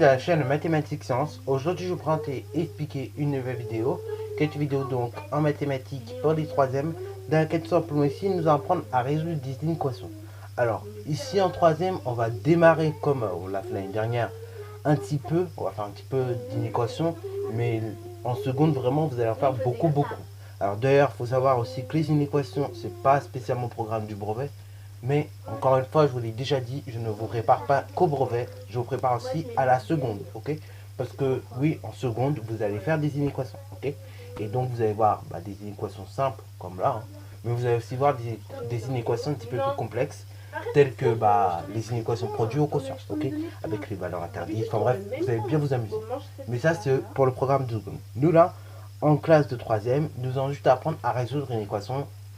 de la chaîne Mathématiques Sciences. Aujourd'hui, je vous présente et expliquer une nouvelle vidéo. Cette vidéo donc en mathématiques pour les troisièmes, dans laquelle tout simplement ici nous allons apprendre à résoudre des inéquations. Alors ici en troisième, on va démarrer comme on l'a fait l'année dernière, un petit peu, on va faire un petit peu d'inéquations, mais en seconde vraiment vous allez en faire beaucoup. Alors d'ailleurs, il faut savoir aussi que les inéquations, c'est pas spécialement au programme du brevet. Mais encore une fois, je vous l'ai déjà dit, je ne vous prépare pas qu'au brevet, je vous prépare aussi à la seconde, ok? Parce que oui, en seconde, vous allez faire des inéquations, ok? Et donc vous allez voir des inéquations simples, comme là, hein, mais vous allez aussi voir des inéquations un petit peu plus complexes, telles que les inéquations produits au quotient, ok? Avec les valeurs interdites, enfin bref, vous allez bien vous amuser. Mais ça, c'est pour le programme de seconde. Nous là, en classe de troisième, nous allons juste apprendre à résoudre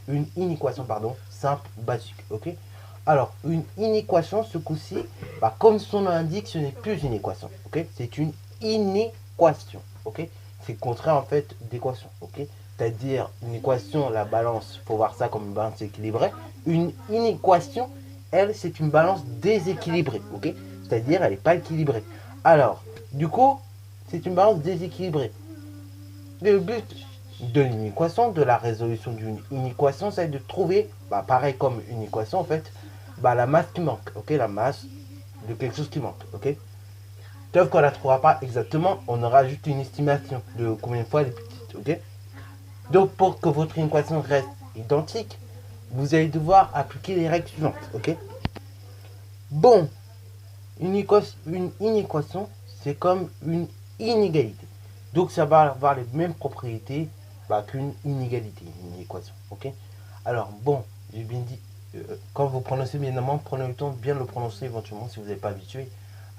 une inéquation simple, basique, ok? Alors, une inéquation, ce coup-ci, comme son nom l'indique, ce n'est plus une équation, ok? C'est une inéquation, ok? C'est le contraire, en fait, d'équation, ok? C'est-à-dire, une équation, la balance, il faut voir ça comme une balance équilibrée. Une inéquation, elle, c'est une balance déséquilibrée, ok? C'est-à-dire, elle n'est pas équilibrée. Alors, du coup, c'est une balance déséquilibrée. Le but de l'inéquation, de la résolution d'une inéquation, c'est de trouver, pareil comme une équation en fait, la masse qui manque, ok, la masse de quelque chose qui manque, ok. Sauf qu'on ne la trouvera pas exactement, on aura juste une estimation de combien de fois elle est petite, ok. Donc pour que votre inéquation reste identique, vous allez devoir appliquer les règles suivantes, ok. Bon, une inéquation, c'est comme une inégalité. Donc ça va avoir les mêmes propriétés qu'une inégalité, une équation. Ok. Alors bon, j'ai bien dit, quand vous prononcez bien évidemment, prenez le temps de bien le prononcer éventuellement si vous n'êtes pas habitué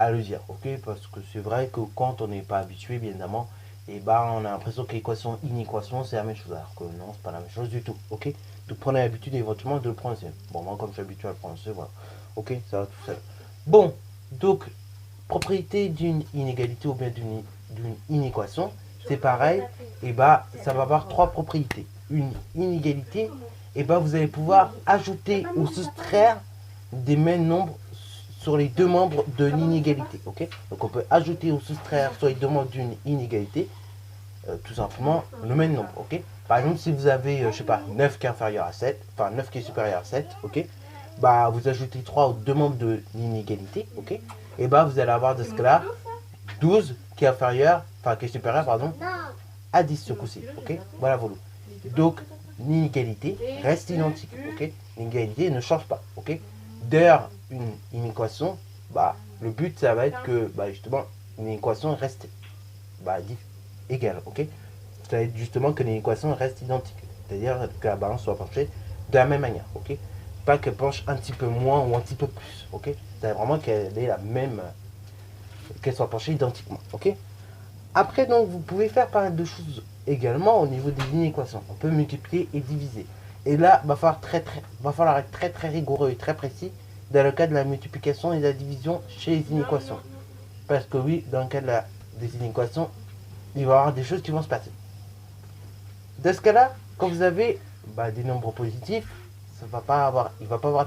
à le dire. Ok. Parce que c'est vrai que quand on n'est pas habitué, bien évidemment, on a l'impression qu'équation, inéquation, c'est la même chose. Alors que non, c'est pas la même chose du tout. Ok. Donc prenez l'habitude éventuellement de le prononcer. Bon, moi comme je suis habitué à le prononcer, voilà. Ok, ça va tout seul. Bon, donc propriété d'une inégalité ou bien d'une inéquation, c'est pareil, ça va avoir trois propriétés. Une inégalité, vous allez pouvoir ajouter ou soustraire des mêmes nombres sur les deux membres de l'inégalité. Ok. Donc on peut ajouter ou soustraire sur les deux membres d'une inégalité, tout simplement le même nombre. Ok. Par exemple, si vous avez, je sais pas, 9 qui est inférieur à 7, enfin 9 qui est supérieur à 7, ok, vous ajoutez 3 aux deux membres de l'inégalité, ok, et vous allez avoir de ce cas-là 12 qui est inférieur, enfin qui est supérieur, pardon, à 10 ce coup-ci, ok. Voilà, voilà. Donc, l'inégalité reste identique, ok. L'inégalité ne change pas, ok. D'ailleurs, une équation, le but, ça va être que, justement, une équation reste égale, ok. Ça va être justement que l'équation reste identique, c'est-à-dire que la balance soit penchée de la même manière, ok. Pas qu'elle penche un petit peu moins ou un petit peu plus, ok. C'est vraiment qu'elle ait la même, qu'elle soit penchée identiquement, ok. Après, donc, vous pouvez faire pas mal de choses également au niveau des inéquations. On peut multiplier et diviser. Et là, va falloir être très rigoureux et très précis dans le cas de la multiplication et de la division chez les inéquations. Parce que oui, dans le cas des inéquations, il va y avoir des choses qui vont se passer. Dans ce cas-là, quand vous avez des nombres positifs, il ne va pas avoir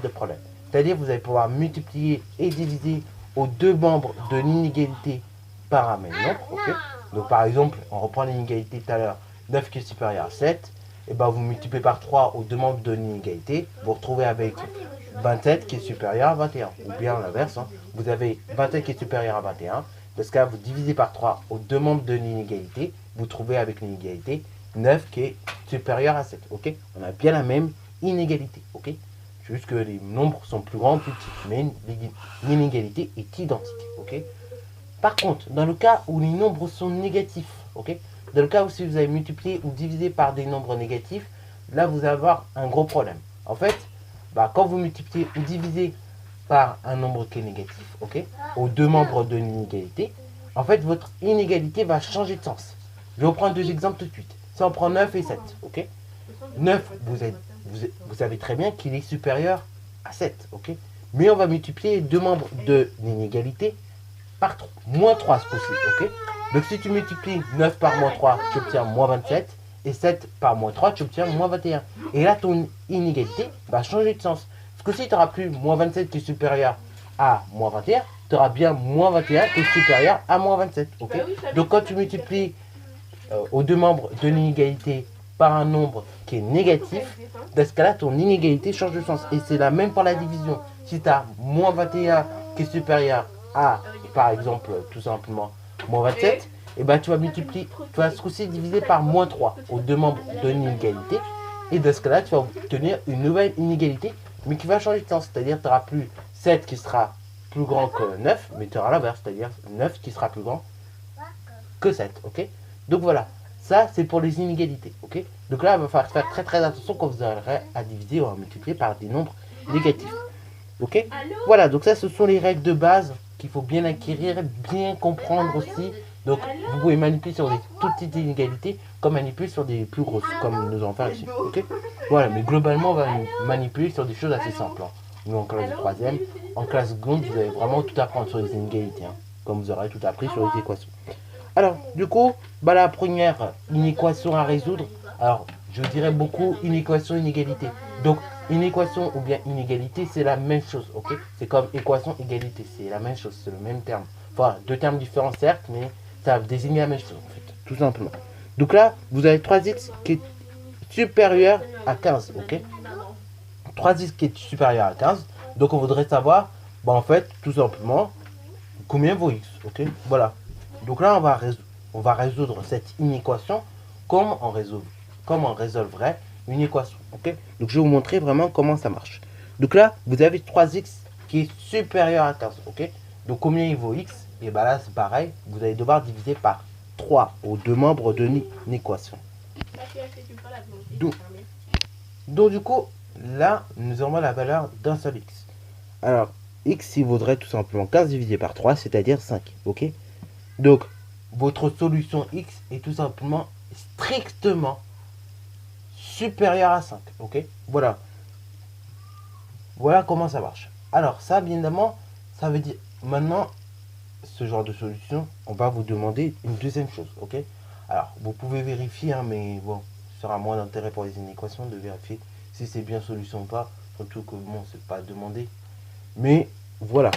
de problème. C'est-à-dire que vous allez pouvoir multiplier et diviser aux deux membres de l'inégalité par un même nombre. Okay. Donc par exemple, on reprend l'inégalité tout à l'heure, 9 qui est supérieur à 7, et vous multipliez par 3 aux deux membres de l'inégalité, vous retrouvez avec 27 qui est supérieur à 21. Ou bien l'inverse, hein, vous avez 27 qui est supérieur à 21. Dans ce cas, vous divisez par 3 aux deux membres de l'inégalité, vous trouvez avec l'inégalité 9 qui est supérieur à 7. Ok. On a bien la même inégalité. Ok. Juste que les nombres sont plus grands, plus petits. Mais l'inégalité est identique. Ok. Par contre, dans le cas où les nombres sont négatifs, ok, dans le cas où si vous avez multiplié ou divisé par des nombres négatifs, là vous allez avoir un gros problème. En fait, quand vous multipliez ou divisez par un nombre qui est négatif, ok, aux deux membres de l'inégalité, en fait votre inégalité va changer de sens. Je vais vous prendre deux exemples tout de suite. Si on prend 9 et 7, ok, 9, vous savez très bien qu'il est supérieur à 7, ok, mais on va multiplier les deux membres de l'inégalité par 3, moins 3 ce coup-ci, ok. Donc si tu multiplies 9 par moins 3, tu obtiens moins 27, et 7 par moins 3, tu obtiens moins 21. Et là, ton inégalité va changer de sens. Ce coup-ci, tu n'auras plus moins 27 qui est supérieur à moins 21, tu auras bien moins 21 qui est supérieur à moins 27. Ok. Bah oui, Donc quand tu multiplies aux deux membres de l'inégalité par un nombre qui est négatif, dans ce cas-là, ton inégalité change de sens. Et c'est la même pour la division. Si tu as moins 21 qui est supérieur à, par exemple, tout simplement, moins 27, et ben tu vas multiplier, tu vas ce coup-ci diviser par moins 3 aux deux membres de l'inégalité. Et dans ce cas-là, tu vas obtenir une nouvelle inégalité, mais qui va changer de sens. C'est-à-dire que tu n'auras plus 7 qui sera plus grand que 9, mais tu auras l'inverse, c'est-à-dire 9 qui sera plus grand que 7. Ok. Donc voilà, ça c'est pour les inégalités. Ok. Donc là, il va falloir faire très très attention quand vous aurez à diviser ou à multiplier par des nombres négatifs. Ok. Voilà, donc ça ce sont les règles de base qu'il faut bien acquérir, bien comprendre aussi. Donc vous pouvez manipuler sur des toutes petites inégalités comme manipuler sur des plus grosses, comme nous allons faire ici. Ok. Voilà, mais globalement on va manipuler sur des choses assez simples. Hein. Nous en classe de 3ème, en classe seconde, vous allez vraiment tout apprendre sur les inégalités. Hein, comme vous aurez tout appris sur les équations. Alors, du coup, bah, la première, une équation à résoudre. Alors, je dirais beaucoup une équation inégalité. Donc, une équation ou bien inégalité, c'est la même chose, ok. C'est comme équation égalité, c'est la même chose, c'est le même terme. Enfin, deux termes différents certes, mais ça désigne la même chose en fait, tout simplement. Donc là, vous avez 3x qui est supérieur à 15, ok. 3x qui est supérieur à 15. Donc, on voudrait savoir, bah, en fait, tout simplement, combien vaut x, ok. Voilà. Donc là, on va résoudre cette inéquation comme on résolverait une équation. Ok. Donc je vais vous montrer vraiment comment ça marche. Donc là, vous avez 3x qui est supérieur à 15. Ok. Donc combien il vaut x? Et bien là, c'est pareil. Vous allez devoir diviser par 3 aux deux membres de l'équation. Donc du coup, là, nous avons la valeur d'un seul x. Alors, x, il vaudrait tout simplement 15 divisé par 3, c'est-à-dire 5. Ok. Donc, votre solution x est tout simplement strictement supérieure à 5. Ok. Voilà. Voilà comment ça marche. Alors, ça, bien évidemment, ça veut dire... Maintenant, ce genre de solution, on va vous demander une deuxième chose. Ok. Alors, vous pouvez vérifier, hein, mais bon, ce sera moins d'intérêt pour les inéquations de vérifier si c'est bien solution ou pas. Surtout que, bon, c'est pas demandé. Mais, voilà.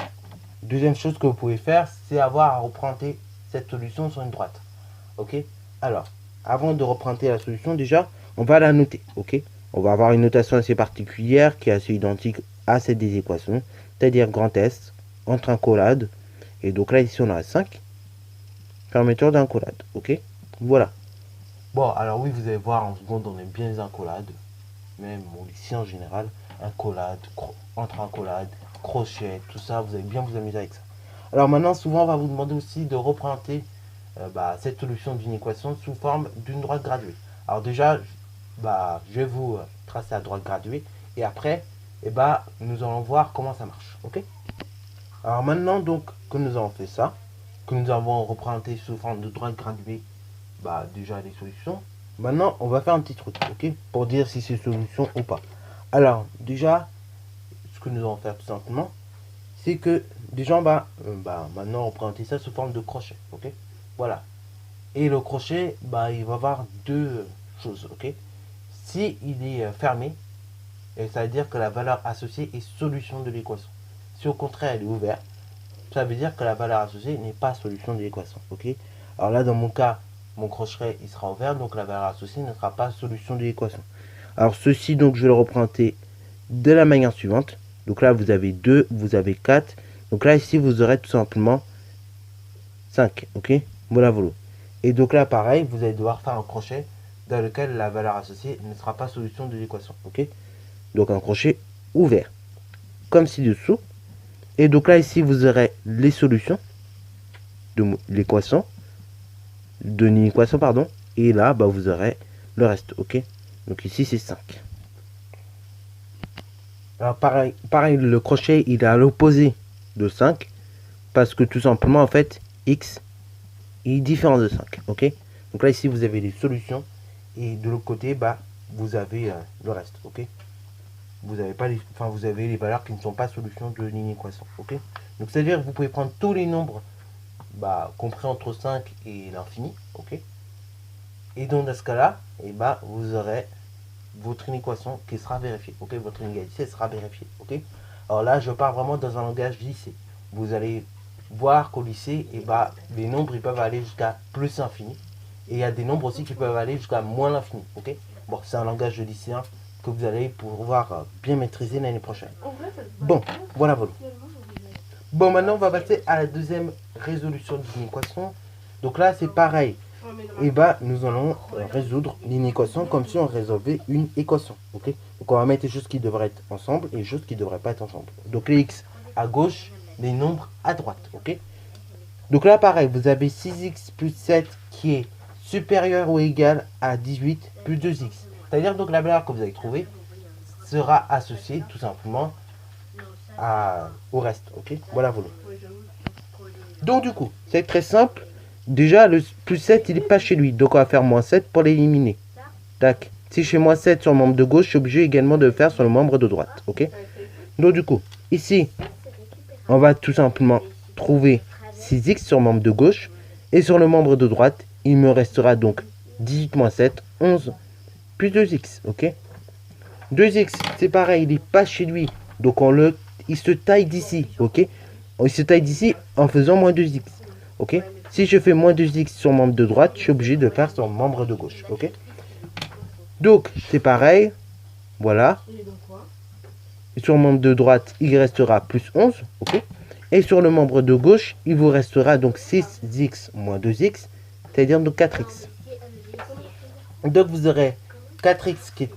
Deuxième chose que vous pouvez faire, c'est avoir à représenter cette solution sur une droite. Ok. Alors, avant de représenter la solution, déjà, on va la noter. Ok. On va avoir une notation assez particulière qui est assez identique à cette des équations, c'est-à-dire grand S entre encolades. Et donc là, ici, on a 5 fermeture d'encolade. Ok. Voilà. Bon, alors oui, vous allez voir, en seconde, on aime bien les encolades. Même au lycée en général, encolade, entre encolades, crochet, tout ça, vous allez bien vous amuser avec ça. Alors maintenant, souvent, on va vous demander aussi de représenter cette solution d'une équation sous forme d'une droite graduée. Alors déjà, je vais vous tracer la droite graduée et après, nous allons voir comment ça marche. Ok. Alors maintenant, donc, que nous avons fait ça, que nous avons représenté sous forme de droite graduée, déjà les solutions. Maintenant, on va faire un petit truc, ok, pour dire si c'est solution ou pas. Alors, déjà, ce que nous allons faire tout simplement, c'est que déjà, maintenant, on présenter ça sous forme de crochet, ok. Voilà. Et le crochet, il va avoir deux choses, ok. Si il est fermé, et ça veut dire que la valeur associée est solution de l'équation. Si au contraire, elle est ouverte, ça veut dire que la valeur associée n'est pas solution de l'équation, ok. Alors là, dans mon cas, mon crochet il sera ouvert, donc la valeur associée ne sera pas solution de l'équation. Alors ceci, donc, je vais le représenter de la manière suivante. Donc là, vous avez 2, vous avez 4. Donc là, ici, vous aurez tout simplement 5, ok. Voilà. Et donc là, pareil, vous allez devoir faire un crochet dans lequel la valeur associée ne sera pas solution de l'équation, ok. Donc un crochet ouvert, comme ci-dessous. Et donc là, ici, vous aurez les solutions de l'équation, de l'équation, pardon. Et là, vous aurez le reste, ok. Donc ici, c'est 5. Alors pareil, le crochet, il est à l'opposé de 5. Parce que tout simplement, en fait, x est différent de 5, ok. Donc là, ici, vous avez les solutions. Et de l'autre côté, vous avez le reste, ok. Vous avez pas vous avez les valeurs qui ne sont pas solutions de l'inéquation, ok. Donc c'est à dire que vous pouvez prendre tous les nombres compris entre 5 et l'infini, ok. Et donc dans ce cas-là, vous aurez votre inéquation qui sera vérifiée, ok. Votre inégalité sera vérifiée, ok. Alors là, je pars vraiment dans un langage lycée. Vous allez voir qu'au lycée, et bah, les nombres ils peuvent aller jusqu'à plus infini. Et il y a des nombres aussi qui peuvent aller jusqu'à moins l'infini. Ok. Bon, c'est un langage de lycéen que vous allez pouvoir bien maîtriser l'année prochaine. Bon, voilà. Bon, maintenant on va passer à la deuxième résolution d'une équation. Donc là c'est pareil. Et bah nous allons résoudre une équation comme si on résolvait une équation. Ok. Donc on va mettre les choses qui devraient être ensemble et les choses qui ne devraient pas être ensemble. Donc les x à gauche, les nombres à droite. Ok. Donc là pareil, vous avez 6x plus 7 qui est supérieur ou égal à 18 plus 2x. C'est-à-dire donc la valeur que vous avez trouvée sera associée tout simplement au reste. Ok. Voilà. Donc du coup, c'est très simple. Déjà, le plus 7, il n'est pas chez lui. Donc on va faire moins 7 pour l'éliminer. Tac. Si je fais moins 7 sur le membre de gauche, je suis obligé également de le faire sur le membre de droite. Ok. Donc du coup, ici, on va tout simplement trouver 6x sur le membre de gauche. Et sur le membre de droite, il me restera donc 18 moins 7, 11, plus 2x. Ok. 2x, c'est pareil, il n'est pas chez lui. Donc il se taille d'ici. Ok. Il se taille d'ici en faisant moins 2x. Ok. Si je fais moins 2x sur le membre de droite, je suis obligé de le faire sur le membre de gauche. Ok. Donc, c'est pareil. Voilà. Et sur le membre de droite, il restera plus 11. Ok. Et sur le membre de gauche, il vous restera donc 6x moins 2x, c'est-à-dire donc 4x. Donc, vous aurez 4x qui est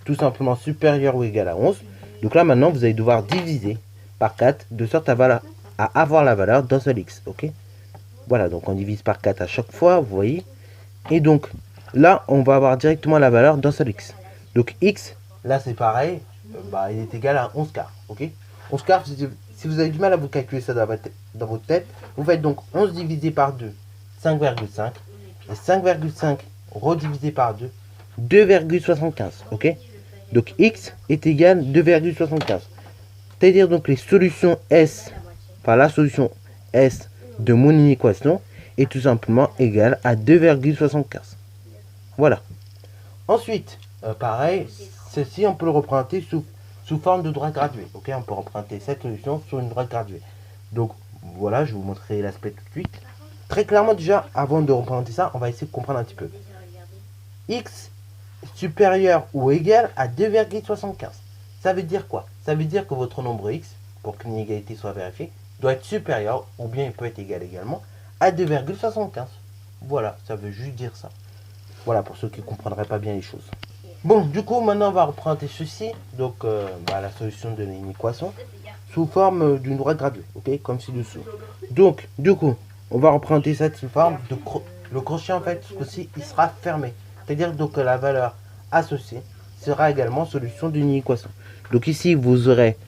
tout simplement supérieur ou égal à 11. Donc là, maintenant, vous allez devoir diviser par 4 de sorte à avoir la valeur d'un seul x. Ok. Voilà, donc on divise par 4 à chaque fois, vous voyez. Et donc, là, on va avoir directement la valeur d'un seul x. Donc, x, là, c'est pareil, il est égal à 11 quarts, ok. 11 quarts, si vous avez du mal à vous calculer ça dans votre tête, vous faites donc 11 divisé par 2, 5,5. Et 5,5 redivisé par 2, 2,75, ok. Donc, x est égal à 2,75. C'est-à-dire donc les solutions S, enfin la solution S de mon inéquation est tout simplement égale à 2,75. Voilà. Ensuite, pareil, ceci on peut le représenter sous forme de droite graduée. Ok, on peut représenter cette solution sur une droite graduée. Donc voilà, je vais vous montrer l'aspect tout de suite. Très clairement déjà, avant de représenter ça, on va essayer de comprendre un petit peu. X supérieur ou égal à 2,75. Ça veut dire quoi? Ça veut dire que votre nombre x, pour qu'une inégalité soit vérifiée, doit être supérieur, ou bien il peut être égal également, à 2,75. Voilà, ça veut juste dire ça. Voilà, pour ceux qui ne comprendraient pas bien les choses. Bon, du coup, maintenant on va représenter ceci, donc la solution de l'équation, sous forme d'une droite graduée, ok, comme ci-dessous. Donc, du coup, on va représenter ça sous forme de le crochet, en fait, aussi, il sera fermé. C'est-à-dire donc que la valeur associée sera également solution d'une équation. Donc ici, vous aurez,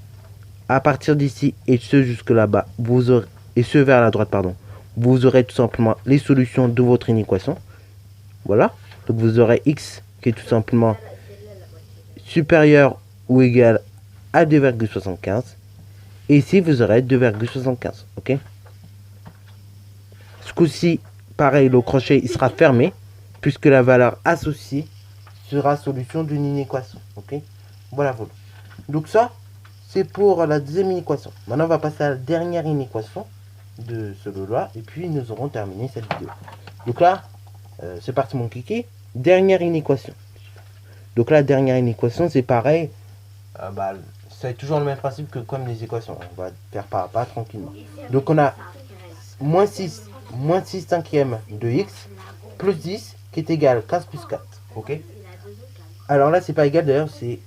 à partir d'ici et ce jusque là-bas, vous aurez, et ce vers la droite, pardon, vous aurez tout simplement les solutions de votre inéquation. Voilà. Donc vous aurez x qui est tout simplement supérieur ou égal à 2,75. Et ici, vous aurez 2,75. Ok. Ce coup-ci, pareil, le crochet il sera fermé, puisque la valeur associée sera solution d'une inéquation. Ok. Voilà. Donc ça, c'est pour la deuxième inéquation. Maintenant, on va passer à la dernière inéquation de ce lot-là. Et puis, nous aurons terminé cette vidéo. Donc là, c'est parti mon kiki. Dernière inéquation. Donc la dernière inéquation, c'est pareil. C'est toujours le même principe que comme les équations. On va faire pas à pas tranquillement. Donc on a moins 6 cinquièmes de x plus 10 qui est égal à 15 plus 4. Ok. Alors là, c'est pas égal d'ailleurs, c'est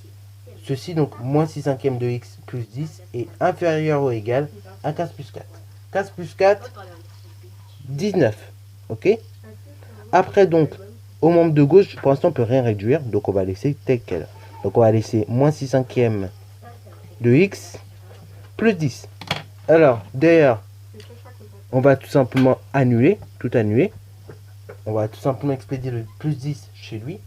ceci, donc moins 6 cinquièmes de x plus 10 est inférieur ou égal à 15 plus 4. 15 plus 4, 19. Ok. Après donc, au membre de gauche, pour l'instant on peut rien réduire, donc on va laisser tel quel. Donc on va laisser moins 6 cinquièmes de x plus 10. Alors, d'ailleurs, on va tout simplement annuler, tout annuler. On va tout simplement expédier le plus 10 chez lui,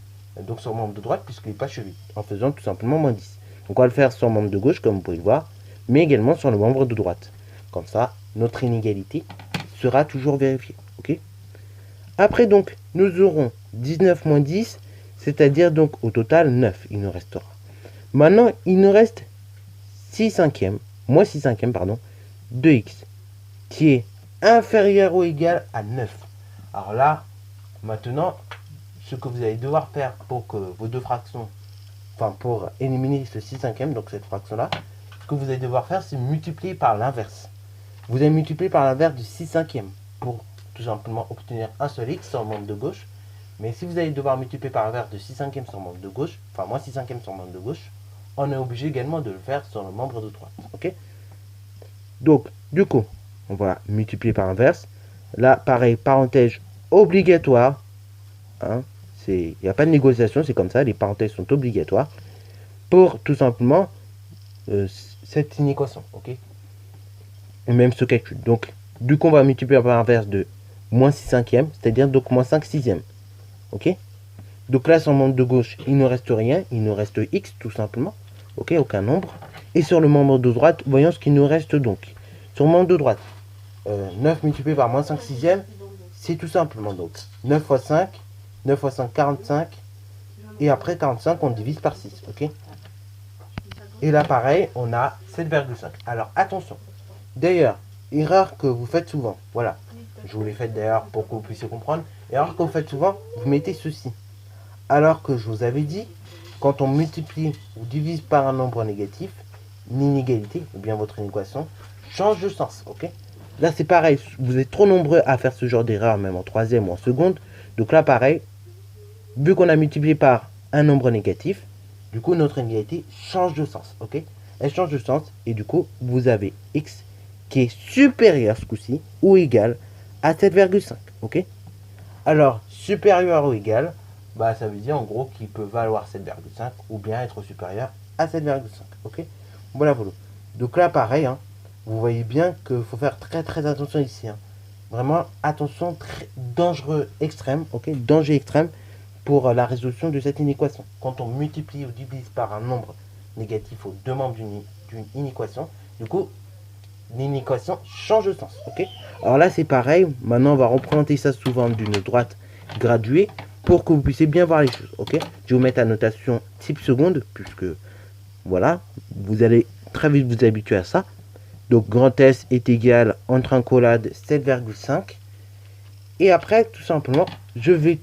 donc sur le membre de droite, puisqu'il n'est pas chez lui, en faisant tout simplement moins 10. Donc on va le faire sur le membre de gauche, comme vous pouvez le voir, mais également sur le membre de droite. Comme ça, notre inégalité sera toujours vérifiée. Ok. Après donc, nous aurons 19 moins 10, c'est-à-dire donc au total 9, il nous restera. Maintenant, il nous reste 6 cinquièmes, moins 6 cinquièmes, pardon, de x. qui est inférieur ou égal à 9. Alors là, maintenant, ce que vous allez devoir faire pour que vos deux fractions, enfin pour éliminer ce 6 cinquième, donc cette fraction-là, ce que vous allez devoir faire, c'est multiplier par l'inverse. Vous allez multiplier par l'inverse du 6 cinquième pour tout simplement obtenir un seul x sur le membre de gauche. Mais si vous allez devoir multiplier par l'inverse de 6 cinquième sur le membre de gauche, enfin moins 6 cinquième sur le membre de gauche, on est obligé également de le faire sur le membre de droite. Ok? Donc, du coup, on va multiplier par l'inverse. Là, pareil, parenthèse obligatoire. Hein, il n'y a pas de négociation, c'est comme ça, les parenthèses sont obligatoires pour tout simplement cette inéquation. Ok? Et même ce calcul. Donc, du coup, on va multiplier par l'inverse de moins 6 cinquième, c'est-à-dire donc moins 5 sixième. Ok? Donc là, sur le membre de gauche, il ne reste rien, il nous reste x tout simplement. Ok, aucun nombre. Et sur le membre de droite, voyons ce qu'il nous reste donc. Sur le membre de droite, 9 multiplié par moins 5 sixième, c'est tout simplement donc 9 fois 5, 9 fois 5, 45. Et après 45, on divise par 6. Ok? Et là, pareil, on a 7,5. Alors attention. D'ailleurs, erreur que vous faites souvent. Voilà. Je vous l'ai faite d'ailleurs pour que vous puissiez comprendre. Erreur que vous faites souvent, vous mettez ceci. Alors que je vous avais dit, quand on multiplie ou divise par un nombre négatif, l'inégalité, ou bien votre inéquation, change de sens, ok? Là, c'est pareil, vous êtes trop nombreux à faire ce genre d'erreur, même en troisième ou en seconde. Donc là, pareil, vu qu'on a multiplié par un nombre négatif, du coup, notre inégalité change de sens, ok? Elle change de sens, et du coup, vous avez x qui est supérieur ce coup-ci, ou égal à 7,5, ok? Alors, supérieur ou égal, bah, ça veut dire en gros qu'il peut valoir 7,5 ou bien être supérieur à 7,5. Ok? Voilà, voilà. Donc là, pareil, hein, vous voyez bien qu'il faut faire très très attention ici. Hein. Vraiment, attention, très dangereux extrême, ok? Danger extrême pour la résolution de cette inéquation. Quand on multiplie ou divise par un nombre négatif aux deux membres d'une inéquation, du coup, l'inéquation change de sens. Ok? Alors là, c'est pareil. Maintenant, on va représenter ça sous forme d'une droite graduée pour que vous puissiez bien voir les choses. Ok? Je vais vous mettre la notation type seconde, puisque voilà, vous allez très vite vous habituer à ça. Donc, grand S est égal entre accolade 7,5. Et après, tout simplement, je vais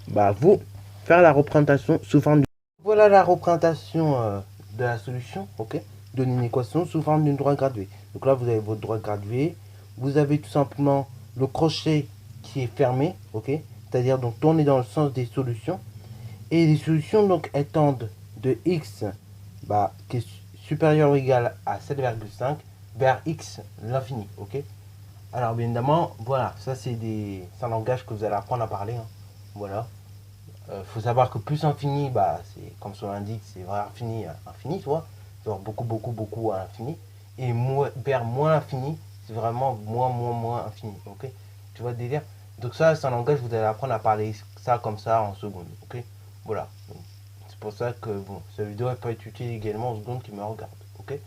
vous faire la représentation sous forme de... Voilà la représentation de la solution, ok, de l'inéquation sous forme d'une droite graduée. Donc là, vous avez votre droite graduée. Vous avez tout simplement le crochet qui est fermé, ok, c'est-à-dire donc tourner dans le sens des solutions. Et les solutions donc étendent de x qui est supérieur ou égal à 7,5 vers x l'infini, ok. Alors bien évidemment, voilà, ça c'est un langage que vous allez apprendre à parler, hein. Voilà. Faut savoir que plus infini, c'est comme son l'indique, c'est vers infini, infini, tu vois. Genre beaucoup, beaucoup, beaucoup à l'infini. Et vers moins infini, c'est vraiment moins, moins, moins infini. Ok? Tu vois le délire? Donc ça, c'est un langage, vous allez apprendre à parler ça comme ça en seconde. Ok? Voilà. C'est pour ça que bon, cette vidéo elle peut être utile également en seconde qui me regarde. Ok?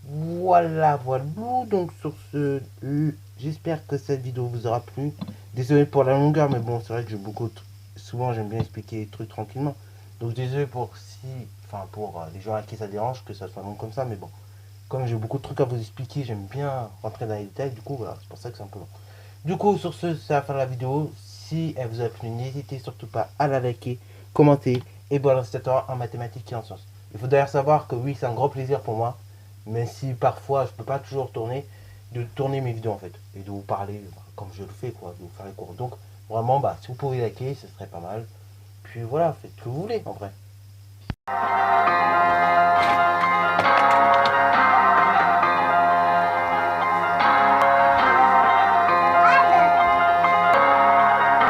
Voilà, voilà. Donc sur ce, j'espère que cette vidéo vous aura plu. Désolé pour la longueur, mais bon, c'est vrai que j'ai beaucoup souvent j'aime bien expliquer les trucs tranquillement. Donc désolé pour pour les gens à qui ça dérange que ça soit long comme ça, mais bon, comme j'ai beaucoup de trucs à vous expliquer, j'aime bien rentrer dans les détails. Du coup, voilà, c'est pour ça que c'est un peu long. Du coup, sur ce, c'est la fin de la vidéo. Si elle vous a plu, n'hésitez surtout pas à la liker, commenter et balancer en mathématiques et en sciences. Il faut d'ailleurs savoir que oui, c'est un grand plaisir pour moi, même si parfois je peux pas toujours de tourner mes vidéos en fait et de vous parler comme je le fais quoi, de vous faire les cours. Donc vraiment, si vous pouvez liker, ce serait pas mal. Puis voilà, faites ce que vous voulez en vrai.